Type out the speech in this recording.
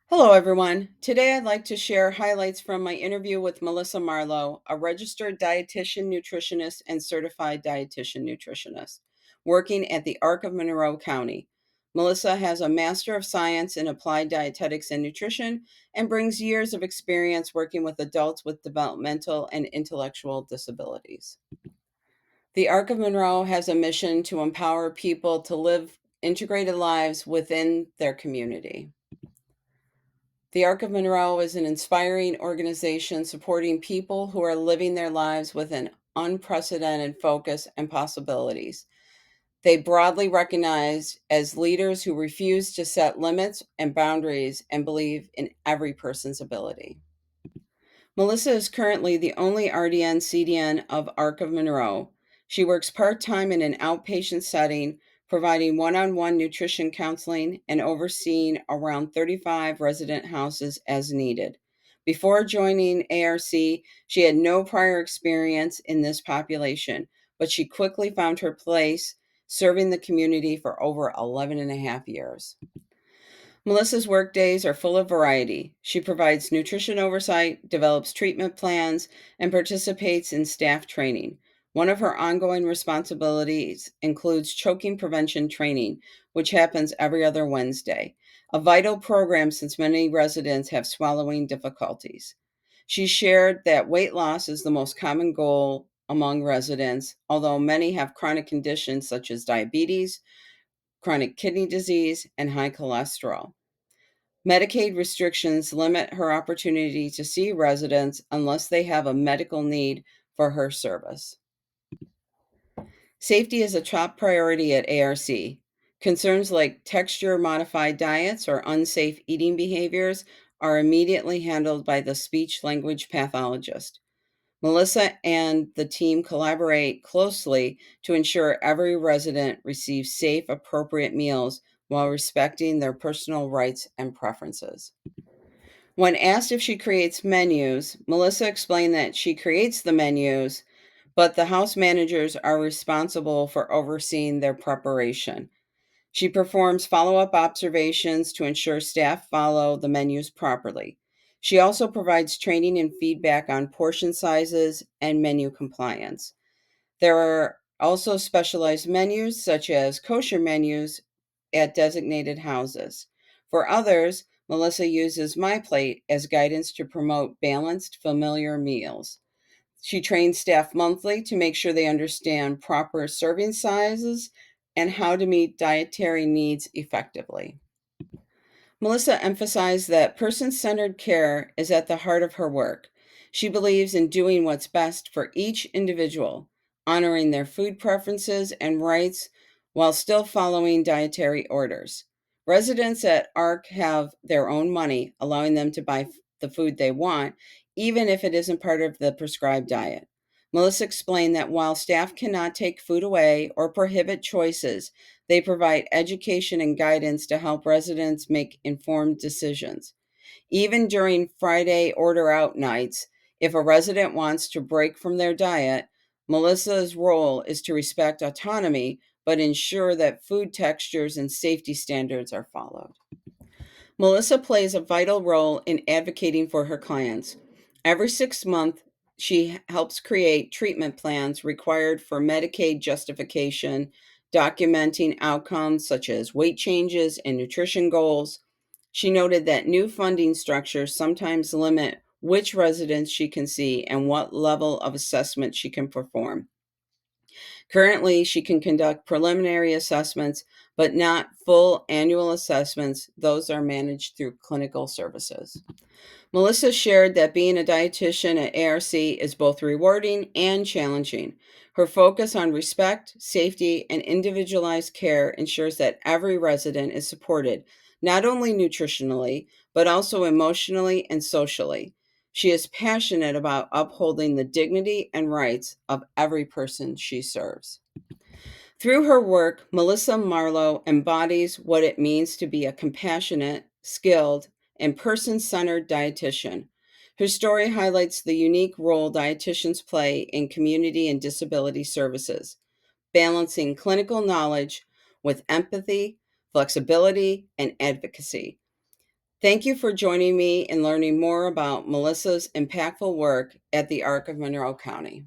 Hello, everyone. Today I'd like to share highlights from my interview with Melissa Marlowe, a registered dietitian nutritionist and certified dietitian nutritionist, working at the Arc of Monroe County. Melissa has a Master of Science in Applied Dietetics and Nutrition and brings years of experience working with adults with developmental and intellectual disabilities. The Arc of Monroe has a mission to empower people to live integrated lives within their community. The Arc of Monroe is an inspiring organization supporting people who are living their lives with an unprecedented focus and possibilities. They broadly recognized as leaders who refuse to set limits and boundaries and believe in every person's ability. Melissa is currently the only RDN CDN of Arc of Monroe. She works part time in an outpatient setting, providing one on one nutrition counseling and overseeing around 35 resident houses as needed. Before joining ARC, she had no prior experience in this population, but she quickly found her place serving the community for over 11 and a half years. Melissa's work days are full of variety. She provides nutrition oversight, develops treatment plans, and participates in staff training. One of her ongoing responsibilities includes choking prevention training, which happens every other Wednesday, a vital program since many residents have swallowing difficulties. She shared that weight loss is the most common goal among residents, although many have chronic conditions such as diabetes, chronic kidney disease, and high cholesterol. Medicaid restrictions limit her opportunity to see residents unless they have a medical need for her service. Safety is a top priority at ARC. Concerns like texture modified diets or unsafe eating behaviors are immediately handled by the speech language pathologist. Melissa and the team collaborate closely to ensure every resident receives safe, appropriate meals while respecting their personal rights and preferences. When asked if she creates menus, Melissa explained that she creates the menus, but the house managers are responsible for overseeing their preparation. She performs follow up observations to ensure staff follow the menus properly. She also provides training and feedback on portion sizes and menu compliance. There are also specialized menus, such as kosher menus, at designated houses. For others, Melissa uses My Plate as guidance to promote balanced, familiar meals. She trains staff monthly to make sure they understand proper serving sizes and how to meet dietary needs effectively. Melissa emphasized that person centered care is at the heart of her work. She believes in doing what's best for each individual, honoring their food preferences and rights while still following dietary orders. Residents at ARC have their own money, allowing them to buy the food they want, even if it isn't part of the prescribed diet. Melissa explained that while staff cannot take food away or prohibit choices, they provide education and guidance to help residents make informed decisions. Even during Friday order out nights, if a resident wants to break from their diet, Melissa's role is to respect autonomy but ensure that food textures and safety standards are followed. Melissa plays a vital role in advocating for her clients. Every 6 months, she helps create treatment plans required for Medicaid justification, documenting outcomes such as weight changes and nutrition goals. She noted that new funding structures sometimes limit which residents she can see and what level of assessment she can perform. Currently, she can conduct preliminary assessments, but not full annual assessments. Those are managed through clinical services. Melissa shared that being a dietitian at ARC is both rewarding and challenging. Her focus on respect, safety, and individualized care ensures that every resident is supported, not only nutritionally, but also emotionally and socially. She is passionate about upholding the dignity and rights of every person she serves. Through her work, Melissa Marlowe embodies what it means to be a compassionate, skilled, and person centered dietitian. Her story highlights the unique role dietitians play in community and disability services, balancing clinical knowledge with empathy, flexibility, and advocacy. Thank you for joining me in learning more about Melissa's impactful work at the Arc of Monroe County.